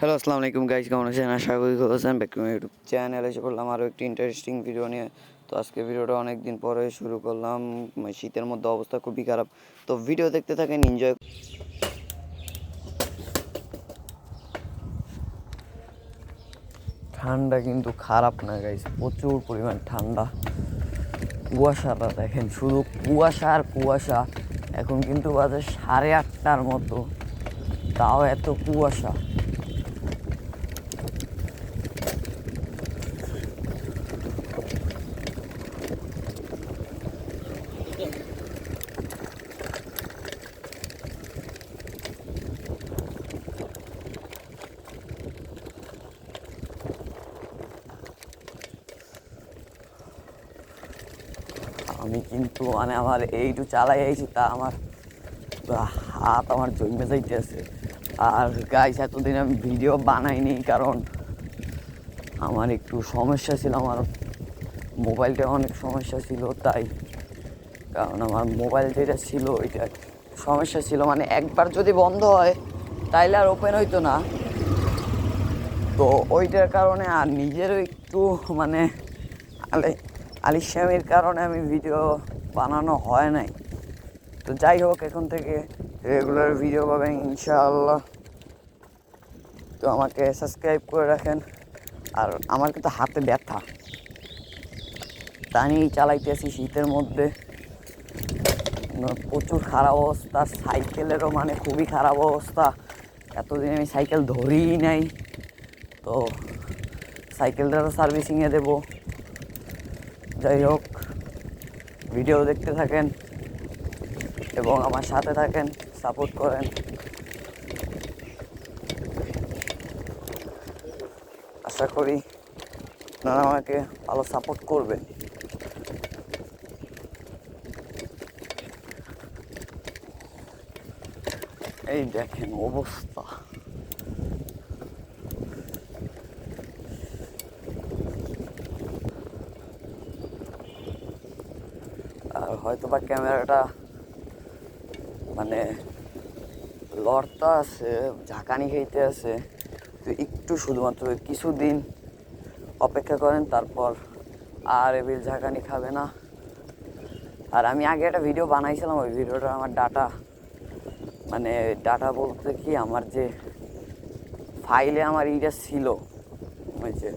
Hello, আসসালামু আলাইকুম guys, কেমন আছেন? আশা করি ভালো আছেন। Back to my YouTube channel এসে পড়লাম আরও একটি ইন্টারেস্টিং ভিডিও নিয়ে। তো আজকে ভিডিওটা অনেক দিন পরে শুরু করলাম। শীতের মধ্যে অবস্থা খুবই খারাপ, তো ভিডিও দেখতে থাকেন, এনজয়। ঠান্ডা কিন্তু খারাপ না গাইস, প্রচুর পরিমাণ ঠান্ডা। কুয়াশাটা দেখেন, শুধু কুয়াশা আর কুয়াশা। এখন কিন্তু বাজে 8:30টার মতো, তাও এত কুয়াশা। আমি কিন্তু আমার এইটু চালাই আইছি, তা আমার হাত জমে যাইতেছে। আর গাইস, এতদিন আমি ভিডিও বানাইনি, কারণ আমার একটু সমস্যা ছিল, আমার মোবাইলটা অনেক সমস্যা ছিল। তাই কারণ আমার মোবাইল যেটা ছিল ওইটা সমস্যা ছিল, মানে একবার যদি বন্ধ হয় তাইলে আর ওপেন হইতো না। তো ওইটার কারণে আর নিজেরও একটু মানে আলিস্যামির কারণে আমি ভিডিও বানানো হয় নাই। তো যাই হোক, এখন থেকে রেগুলার ভিডিও পাবেন ইনশাআল্লাহ। তো আমাকে সাবস্ক্রাইব করে রাখেন। আর আমার কিন্তু হাতে ব্যথা, তা নিয়েই চালাইতেছি শীতের মধ্যে। প্রচুর খারাপ অবস্থা, সাইকেলেরও মানে খুবই খারাপ অবস্থা। এতদিন আমি সাইকেল ধরিই নাই, তো সাইকেলটারও সার্ভিসিংয়ে দেবো। যাই হোক, ভিডিও দেখতে থাকেন এবং আমার সাথে থাকেন, সাপোর্ট করেন। আশা করি আপনারা আমাকে ভালো সাপোর্ট করবেন। এই দেখেন অবস্থা। আর হয়তো বা ক্যামেরাটা মানে লড়তা আছে, ঝাঁকানি খাইতে আছে। তো একটু শুধুমাত্র কিছুদিন অপেক্ষা করেন, তারপর আর এবিল ঝাঁকানি খাবে না। আর আমি আগে একটা ভিডিও বানাইছিলাম, ওই ভিডিওটা আমার ডাটা বলতে কি, আমার যে ফাইলে আমার এইটা ছিল, ওই যে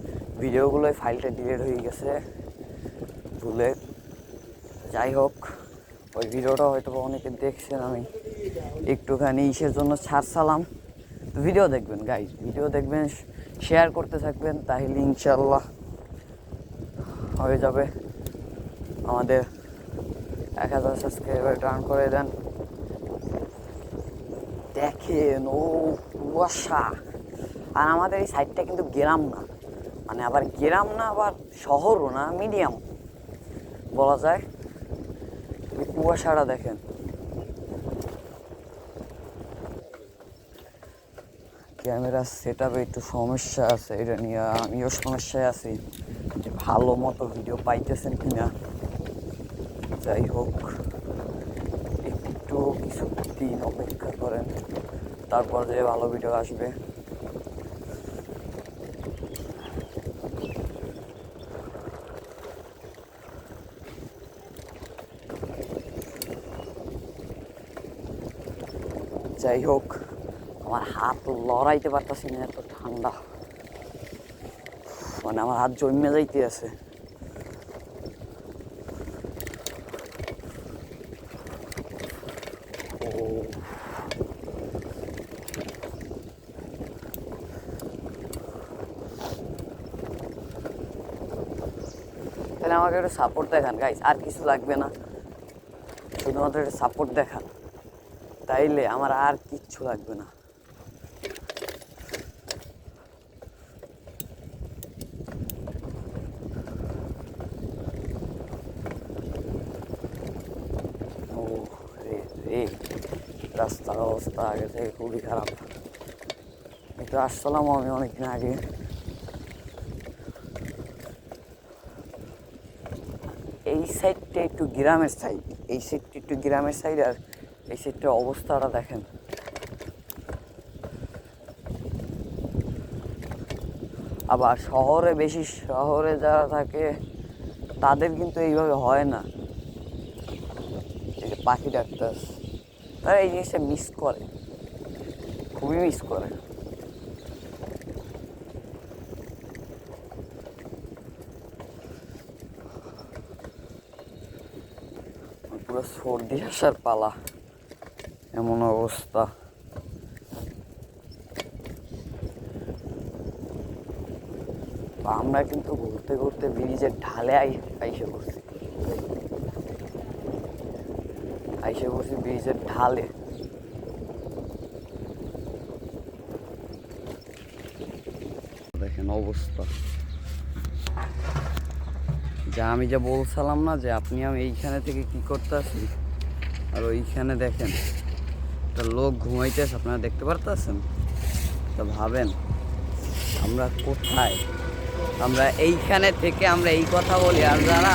ভিডিওগুলো, ফাইলটা ডিলিট হয়ে গেছে ভুলে। যাই হোক, ওই ভিডিওটা হয়তো অনেকে দেখছেন। আমি একটুখানি ইসের জন্য ছাড়ছিলাম। ভিডিও দেখবেন গাইজ, ভিডিও দেখবেন, শেয়ার করতে থাকবেন, তাহলে ইনশাল্লাহ হয়ে যাবে। আমাদের 1000 সাবস্ক্রাইবার টার্ন করে দেন। দেখেন ও কুয়াশা। আর আমাদের এই সাইডটা কিন্তু গ্রাম না, মানে আবার গ্রাম না আবার শহরও না, মিডিয়াম বলা যায়। কুয়াশাটা দেখেন। ক্যামেরার সেট আপে একটু সমস্যা আছে, এটা নিয়ে আমিও সমস্যায় আছি যে ভালো মতো ভিডিও পাইতেছেন কিনা। যাই হোক, একটু কিছুদিন অপেক্ষা করেন, তারপর যে ভালো ভিডিও আসবে। যাই হোক, আমার হাত লড়াইতে পারতেছি না, এত ঠান্ডা, মানে আমার হাত জমে যাইতে আছে। তাহলে আমাকে একটু সাপোর্ট দেখান গাইস, আর কিছু লাগবে না, শুধুমাত্র একটু সাপোর্ট দেখান, তাইলে আমার আর কিচ্ছু লাগবে না। ও রে রে, রাস্তার অবস্থা আগে থেকে খুবই খারাপ। একটু আসছিলাম আমি অনেকদিন আগে। এই সাইডটা একটু গ্রামের সাইড, এই সাইডটা একটু গ্রামের সাইড। আর এই সাইডটার অবস্থাটা দেখেন। আবার শহরে বেশি, শহরে যারা থাকে তাদের কিন্তু এইভাবে হয় না। এই যে পাখি ডাক্তার, তারা এই জিনিসটা মিস করে, খুবই মিস করে। পুরো সর্দি আসার পালা, এমন অবস্থা। আমরা কিন্তু ঘুরতে ঘুরতে ব্রিজের ঢালে আইসে পড়ছি, ব্রিজের ঢালে। দেখেন অবস্থা, যা আমি যা বলছিলাম না যে আপনি আমি এইখানে থেকে কি করতে আসি, আর ওইখানে দেখেন একটা লোক ঘুমাইতেছে, আপনারা দেখতে পারতেছেন? তা ভাবেন আমরা কোথায়? আমরা এইখানে থেকে আমরা এই কথা বলি, আর যারা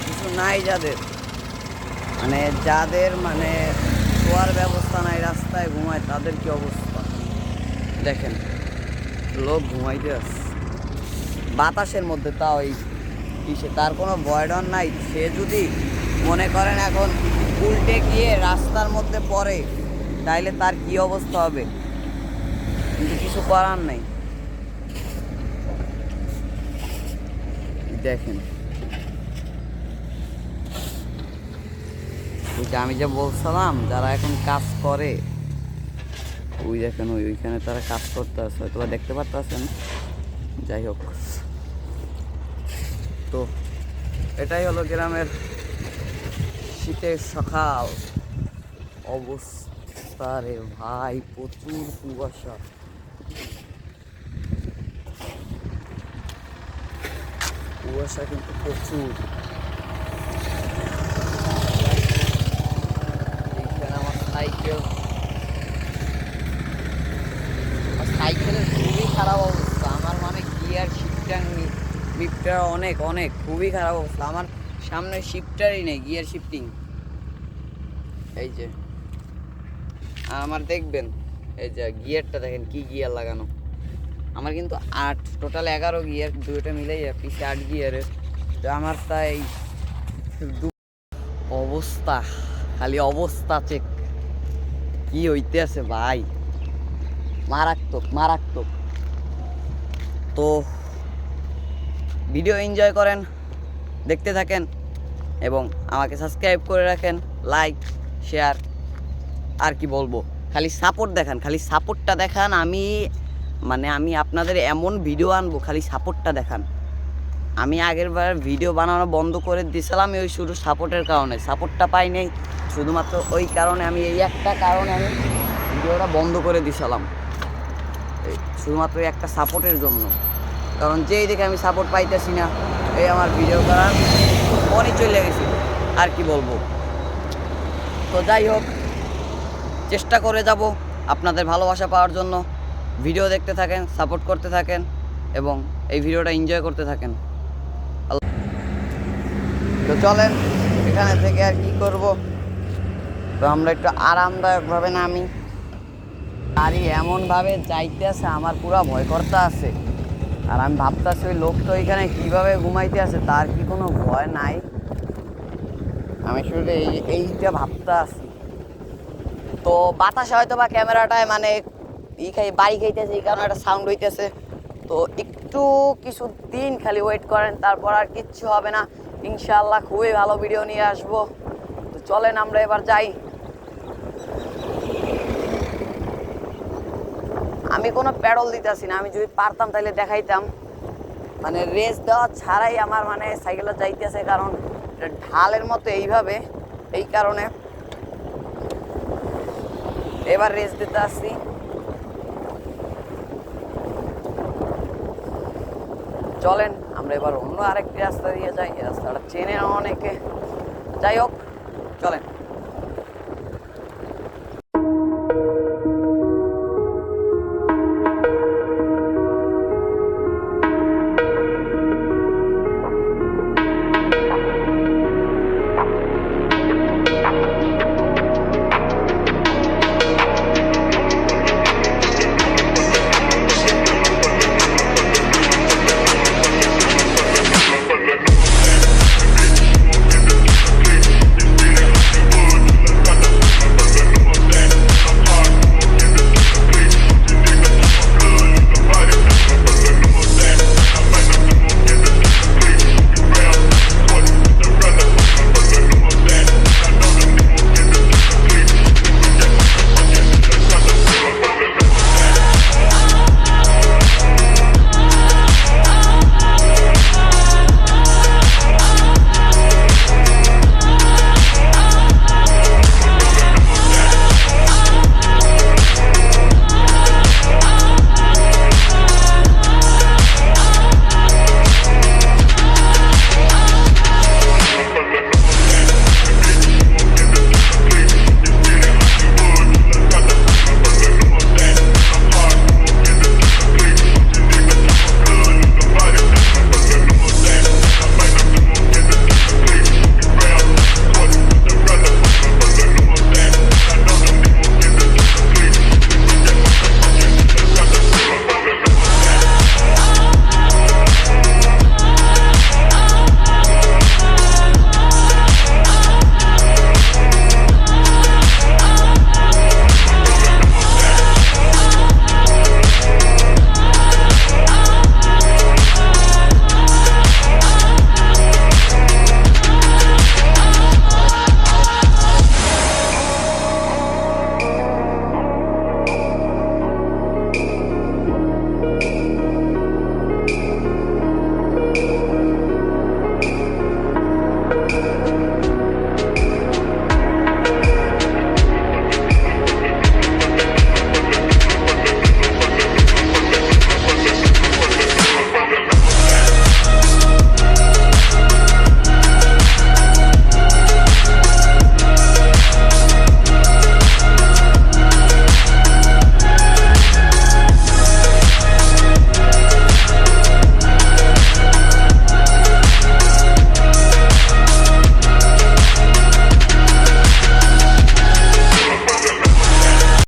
কিছু নাই, যাদের শোয়ার ব্যবস্থা নাই, রাস্তায় ঘুমায়, তাদের কি অবস্থা দেখেন। লোক ঘুমাইতে আসে বাতাসের মধ্যে, তাও এই কিসে, তার কোনো ভয় ডর নাই। সে যদি মনে করেন এখন উল্টে গিয়ে রাস্তার মধ্যে পড়ে, তাইলে তার কি অবস্থা হবে, কিন্তু কিছু করার নাই। দেখেন আমি যা বলছিলাম, যারা এখন কাজ করে, ওই দেখেন ওইখানে তারা কাজ করতে আসে, হয়তো দেখতে পারতেছেন। যাই হোক, তো এটাই হলো গ্রামের শীতের সকাল অবস্থা রে ভাই। প্রচুর কুয়াশা, কিন্তু প্রচুর। এইখানে আমার সাইকেলের খুবই খারাপ অবস্থা। আমার গিয়ার শিফটার অনেক খুবই খারাপ অবস্থা। আমার সামনে শিফটারই নেই, গিয়ার শিফটিং। এই যে আমার দেখবেন, এই যে গিয়ারটা দেখেন, কি গিয়ার লাগানো। আমার কিন্তু 8, টোটাল 11 গিয়ার, দুইটা মিলেই পিছে 8 গিয়ারের। তো আমার তাই অবস্থা, খালি অবস্থা চেক, কি হইতে আছে ভাই, মারাত্মক। তো ভিডিও এনজয় করেন, দেখতে থাকেন এবং আমাকে সাবস্ক্রাইব করে রাখেন, লাইক শেয়ার। আর কি বলবো, খালি সাপোর্ট দেখান, খালি সাপোর্টটা দেখান। আমি আপনাদের এমন ভিডিও আনবো, খালি সাপোর্টটা দেখান। আমি আগের বার ভিডিও বানানো বন্ধ করে দিয়েছিলাম ওই শুধু সাপোর্টের কারণে, সাপোর্টটা পাই নাই, শুধুমাত্র ওই কারণে, আমি এই একটা কারণে আমি ভিডিওটা বন্ধ করে দিয়েছিলাম, শুধুমাত্র একটা সাপোর্টের জন্য। কারণ যেই দেখে আমি সাপোর্ট পাইতেছি না, এই আমার ভিডিও করার মনই চলে গেছে, আর কি বলবো। তো যাই হোক, চেষ্টা করে যাব আপনাদের ভালোবাসা পাওয়ার জন্য। ভিডিও দেখতে থাকেন, সাপোর্ট করতে থাকেন এবং এই ভিডিওটা এনজয় করতে থাকেন। তো চলেন, এখানে থেকে আর কি করব, তো আমরা একটু আরামদায়কভাবে নামি। গাড়ি এমনভাবে যাইতে আছে, আমার পুরো ভয় করতে আছে। আর আমি ভাবতেছি ওই লোক তো এখানে কীভাবে ঘুমাইতে আছে, তার কি কোনো ভয় নাই? আমি শুধু এইটা ভাবতে আছি। তো বাতাসে হয়তো বা ক্যামেরাটায় বাড়ি খাইতেছে, এই কারণে একটা সাউন্ড হইতেছে। তো একটু কিছু দিন খালি ওয়েট করেন, তারপর আর কিচ্ছু হবে না ইনশাআল্লাহ। খুবই ভালো ভিডিও নিয়ে আসবো। তো চলেন আমরা এবার যাই। আমি কোনো প্যাডল দিতেছি না, আমি যদি পারতাম তাহলে দেখাইতাম। রেস দেওয়া ছাড়াই আমার সাইকেলটা যাইতেছে, কারণ ঢালের মতো এইভাবে, এই কারণে এবার রেস দিতে আসছি। চলেন আমরা এবার অন্য আরেকটি রাস্তা দিয়ে যাই, রাস্তাটা চেনে অনেকে। যাই হোক, চলেন।